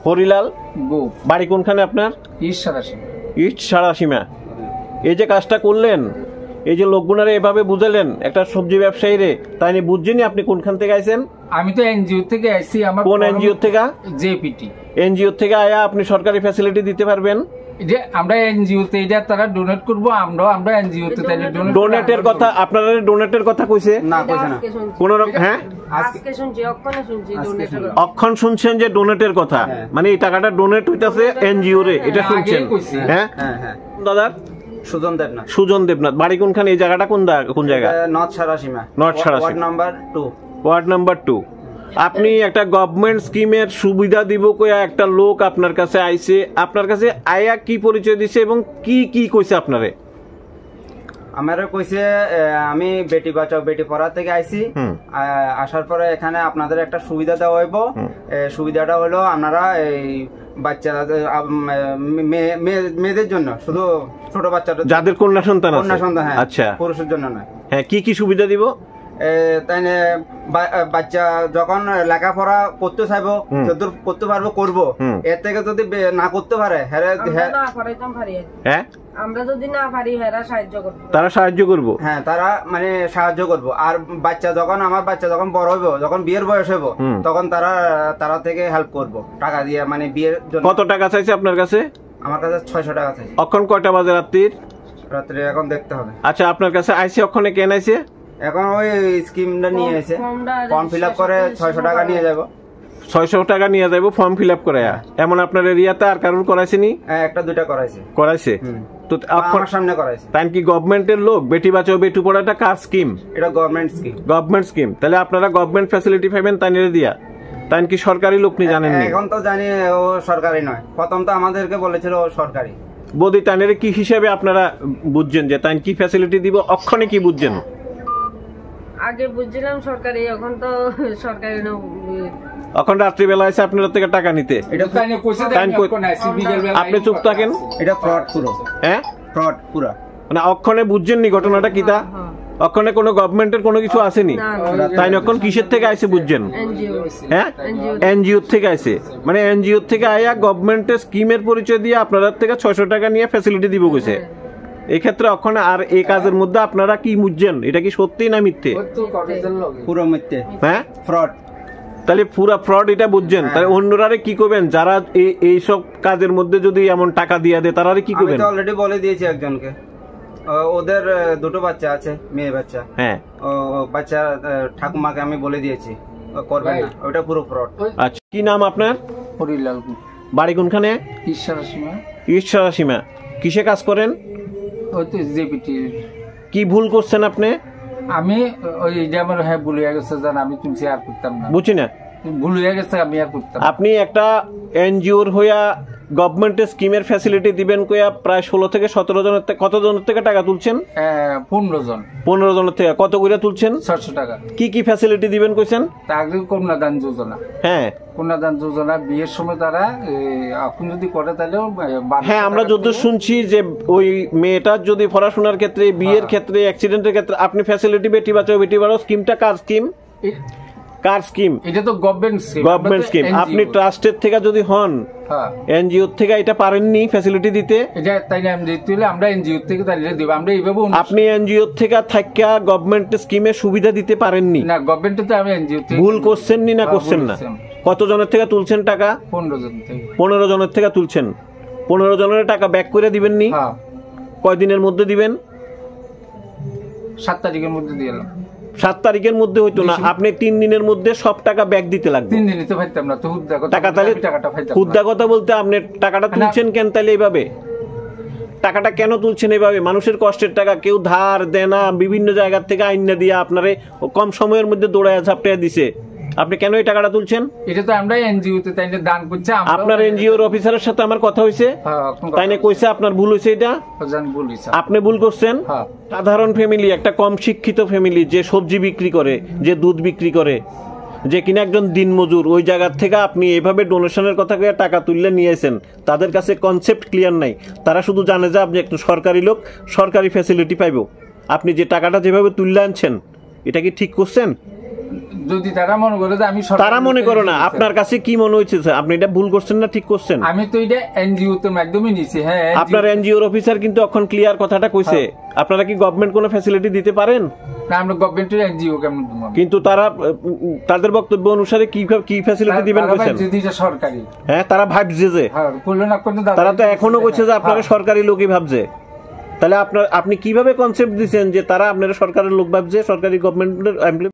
হরিলাল গো। বাড়ি কোনখানে আপনার? ইস্ট সারাসীমা। এই যে কাজটা করলেন, এই যে লোকগুনারে এভাবে বুঝালেন একটা সবজি ব্যবসায়ী রে, তাই নিয়ে বুঝছেনি আপনি কোনখান থেকে আইছেন? আমি তো এনজিও থেকে আইছি। আমার কোন এনজিও থেকে? জেপিটি এনজিও থেকে আয়া আপনি সরকারি ফ্যাসিলিটি দিতে পারবেন? যে আমরা এনজিও তে এটা তারা ডোনেট করব, আমরা এনজিও তে তাইলে ডোনেটের কথা আপনারা ডোনেটের কথা কইছে না, কইছে না কোন রকম। হ্যাঁ, আজকে শুনছি, অক্ষণে শুনছি ডোনেটের কথা। অক্ষণ শুনছেন যে ডোনেটের কথা, মানে এই টাকাটা ডোনেট হইতাছে এনজিও রে, এটা শুনছেন? হ্যাঁ হ্যাঁ। দাদা সুজন দেবনাথ। সুজন দেবনাথ বাড়ি কোনখানে? এই জায়গাটা কোন জায়গা? North Sarasima. North Sarasima, ward number 2। Ward number 2। আপনি একটা গভর্নমেন্ট স্কিমের সুবিধা দিব কইয়া একটা লোক আপনার কাছে আইছে, আপনার কাছে আয়া কি পরিচয় দিছে এবং কি কি কইছে আপনারে? আমারে কইছে আমি বেটি বাঁচাও বেটি পড়া থেকে আইছি, আসার পরে এখানে আপনাদের একটা সুবিধা দেওয়া হইব। সুবিধাটা হলো আপনারা এই বাচ্চা মেয়েদের জন্য, শুধু ছোট বাচ্চাদের যাদের কন্যা সন্তান আছে। কন্যা সন্তান, হ্যাঁ, আচ্ছা, পুরুষের জন্য নয়। হ্যাঁ, কি কি সুবিধা দিব? তাই বাচ্চা যখন লেখাপড়া করতে চাইবো, যতদূর করতে পারবো করবো, এর থেকে যদি না করতে পারে আমরা যদি না পারি তারা সাহায্য করবো। হ্যাঁ, তারা মানে সাহায্য করবো। আর বাচ্চা যখন আমার বাচ্চা যখন বড় হইব, যখন বিয়ের বয়স হইব, তখন তারা থেকে হেল্প করবো টাকা দিয়ে, মানে বিয়ের জন্য। কত টাকা চাইছে আপনার কাছে? আমার কাছে 600 টাকা চাইছে। অক্ষণ কয়টা বাজে রাত্রির? রাত্রে এখন দেখতে হবে। আচ্ছা, আপনার কাছে আইসি অক্ষণে কেন আইছে? এখন ওই স্কিমটা নিয়ে এসে ফর্ম ফিল আপ করে 600 টাকা নিয়ে যাবো। 600 টাকা নিয়ে যাবো ফর্ম ফিল আপ করে। এমন আপনার এরিয়াতে আর কারোর করাইছেনি? একটা দুইটা করাইছে। তো আমার সামনে করাইছে। তাই কি গভর্নমেন্টের লোক? বেটি বাঁচাও বেটি পড়াটা কার স্কিম? এটা গভর্নমেন্ট স্কিম। তাহলে আপনারা গভর্নমেন্ট ফ্যাসিলিটি পাবেন তাই নিয়ে দিয়া। তাই কি সরকারি লোক নি জানেন? এখন তো জানি ও সরকারি নয়, প্রথম তো আমাদেরকে বলেছিল ও সরকারি। বৌদি তাইনের কি হিসাবে আপনারা বুঝছেন যে তাই কি ফ্যাসিলিটি দিব? অক্ষণে কি বুঝছেন? আগে বুঝছিলাম সরকারি, এখন তো সরকারি না। এখন রাত্রিবেলা এসে আপনার থেকে টাকা নিতে। আপনি চুপ থাকেন। এটা ফ্রড পুরো। হ্যাঁ, ফ্রড পুরো। মানে অক্ষণে বুঝছেননি ঘটনাটা কি? তা অক্ষণে কোনো গভর্নমেন্টের কোনো কিছু আসেনি, তাই অক্ষণ কিসের থেকে আইসে বুঝছেন? হ্যাঁ, এনজিও থেকে আইসে। মানে এনজিও থেকে আয়া গভর্নমেন্টের স্কিমের পরিচয় দিয়ে আপনাদের থেকে 600 টাকা নিয়ে ফ্যাসিলিটি দিব গেছে। এই ক্ষেত্রে ওখানে আর এই কাজের মধ্যে আপনারা কি বুঝছেন? এটা কি সত্যি না মিথ্যে? পুরো মিথ্যে। হ্যাঁ, ফ্রড। তাহলে পুরা ফ্রড এটা বুঝছেন। তাহলে অন্যরা কি করবেন যারা এইসব কাজের মধ্যে যদি এমন টাকা দিয়ে দেয়, তারা কি করবেন? আমি অলরেডি বলে দিয়েছি একজনকে, ওদের দুটো বাচ্চা আছে, মেয়ে বাচ্চা। হ্যাঁ, ও বাচ্চা ঠাকুমাকে আমি বলে দিয়েছি করবে না, ওটা পুরো ফ্রড। আচ্ছা, কি নাম আপনার? হরিলাল। বাড়ি কোনখানে? ইস্ট সারাসীমা। কিসে কাজ করেন? কি ভুল করছেন আপনি? আমি ওই যে আমার ভুল হয়ে গেছে, জান, আমি তুলছি আর করতাম না। বুঝছি না, ভুল হয়ে গেছে, আমি আর করতাম। আপনি একটা এনজিওর হইয়া গভর্নমেন্টের স্কিমের ফ্যাসিলিটি দিবেন কইয়া প্রায় 16 থেকে 17 জনের থেকে, কত জনের থেকে টাকা তুলছেন? 15 জন। 15 জনের থেকে কত করে তুলছেন? 600 টাকা। কি কি ফ্যাসিলিটি দিবেন কইছেন? তাকে কন্যাদান যোজনা। হ্যাঁ, কন্যাদান যোজনা বিয়ের সময় তারা এখন যদি করে তাহলে। হ্যাঁ, আমরা যত শুনছি যে ওই মেয়েটার যদি পড়াশোনার ক্ষেত্রে, বিয়ের ক্ষেত্রে, অ্যাক্সিডেন্টের ক্ষেত্রে আপনি ফ্যাসিলিটি বেটি বাঁচাও বেটি পড়াও স্কিমটা কার স্কিম? কার স্কিম? এটা তো গভর্নমেন্ট স্কিম। আপনি ট্রাস্টের থেকে যদি হন, এনজিও থেকে এটা পারেননি ফ্যাসিলিটি দিতে, এটা তাই না? আমরা এনজিও থেকে তাহলে দিব, আমরা এইভাবে। আপনি এনজিও থেকে থাকা গভর্নমেন্ট স্কিমের সুবিধা দিতে পারেননি না, গভর্নমেন্ট তো আমি এনজিও থেকে। ভুল করছেন নি? না করছেন না? কত জনের থেকে তুলছেন টাকা? 15 জন থেকে। 15 জনের থেকে তুলছেন। 15 জনের টাকা ব্যাক করে দিবেন নি? কয়দিনের মধ্যে দিবেন? 7 তারিখের মধ্যে দিয়ে এলাম। 7 তারিখের মধ্যে হইতো না, আপনি 3 দিনের মধ্যে সব টাকা ব্যাক দিতে লাগবে। 3 দিনে তো পাইতাম না তো টাকা। তাহলে হুদ্দা কথা বলতে আপনি টাকাটা তুলছেন কেন? তাহলে এইভাবে টাকাটা কেন তুলছেন? এইভাবে মানুষের কষ্টের টাকা কেউ ধার দেনা বিভিন্ন জায়গা থেকে আইনা দিয়ে আপনারে কম সময়ের মধ্যে দৌড়ায় ঝাপটায় দিছে, আপনি কেন এই টাকাটা তুলছেন? এটা তো আমরা এনজিও তে তাইলে দান করছি। আপনার এনজিওর অফিসারের সাথে আমার কথা হইছে, তাইলে কইছে আপনার ভুল হইছে। এটা আপনি ভুল করছেন। সাধারণ ফ্যামিলি, একটা কম শিক্ষিত ফ্যামিলি, যে সবজি বিক্রি করে, যে দুধ বিক্রি করে, যে কিনা একজন দিনমজুর, ওই জায়গার থেকে আপনি এভাবে ডোনেশনের কথা কয়ে টাকা তুললে নিয়েছেন, তাদের কাছে কনসেপ্ট ক্লিয়ার নাই। তারা শুধু জানে যে আপনি একটু সরকারি লোক, সরকারি ফ্যাসিলিটি পাইব। আপনি যে টাকাটা যেভাবে তুললে আনছেন, এটা কি ঠিক করছেন? যদি তারা মনে করে যে আমি তারা মনে করো না, আপনার কাছে কি মনে হয়েছে আপনি এটা ভুল করছেন না ঠিক করছেন? আমি তো এটা এনজিও তে মাধ্যমে নিছি। হ্যাঁ, আপনার এনজিওর অফিসার কিন্তু এখন ক্লিয়ার কথাটা কইছে, আপনারা কি গভর্নমেন্ট কোনো ফ্যাসিলিটি দিতে পারেন না? আমরা গভর্নমেন্টের এনজিও কেমন দেব? কিন্তু তারা তাদের বক্তব্য অনুসারে কি ফ্যাসিলিটি দিবেন কইছেন? যদি এটা সরকারি, হ্যাঁ তারা ভাবছে যে, হ্যাঁ করলো না করলো, তারা তো এখনো কইছে যে আপনারা সরকারি লোকই ভাবছে। তাহলে আপনি কিভাবে কনসেপ্ট দিচ্ছেন যে তারা আপনারা সরকারের লোক ভাবছে, সরকারি গভর্নমেন্টের